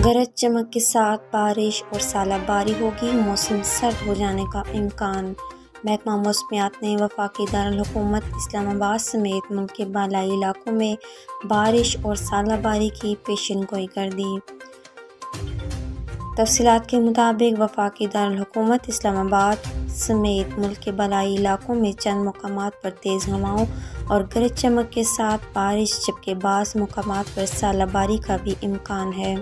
गरज चमक के साथ बारिश और सालाबारी होगी, मौसम सर्द हो जाने का इम्कान। महकमा मौसमियात ने वफाकी दारुल-हुकूमत इस्लामाबाद समेत मुल्क के बालाई इलाकों में बारिश और सालाबारी की पेशिनगोई कर दी। तफसीलात के मुताबिक वफाकी दारुल-हुकूमत इस्लामाबाद समेत मुल्क के बालाई इलाकों में चंद मकामात पर तेज़ हवाओं और गरज चमक के साथ बारिश, जबकि बाज़ मकामात पर सालाबारी का भी इम्कान है।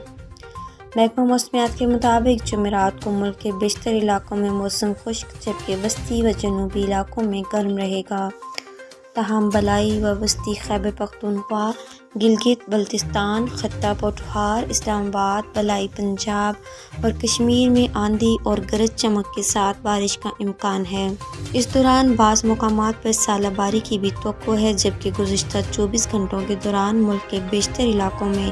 महकमा मौसमियात के मुताबिक जुमेरात को मुल्क के बेशतर इलाकों में मौसम खुश्क, जबकि वस्ती व जनूबी इलाकों में गर्म रहेगा। तमाम बलाई व वस्ती खैबर पख्तूनख्वा, गिलगित बल्तिस्तान, खत्ता पोठहार, इस्लामाबाद, बलाई पंजाब और कश्मीर में आंधी और गरज चमक के साथ बारिश का इम्कान है। इस दौरान बाज़ मकामात पर सालाबारी की भी तवक्को है, जबकि गुज़िश्ता 24 घंटों के दौरान मुल्क के बेशतर इलाकों में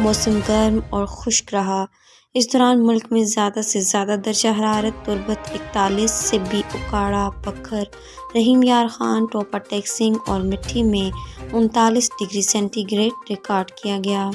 मौसम गर्म और खुश्क रहा। इस दौरान मुल्क में ज़्यादा से ज़्यादा दर्जा हरारत तुरबत 41, सिब्बी, उकाड़ा, बखर, रहीम यार खान, टोपा टेक सिंह और मिट्टी में 39 डिग्री सेंटीग्रेड रिकॉर्ड किया गया।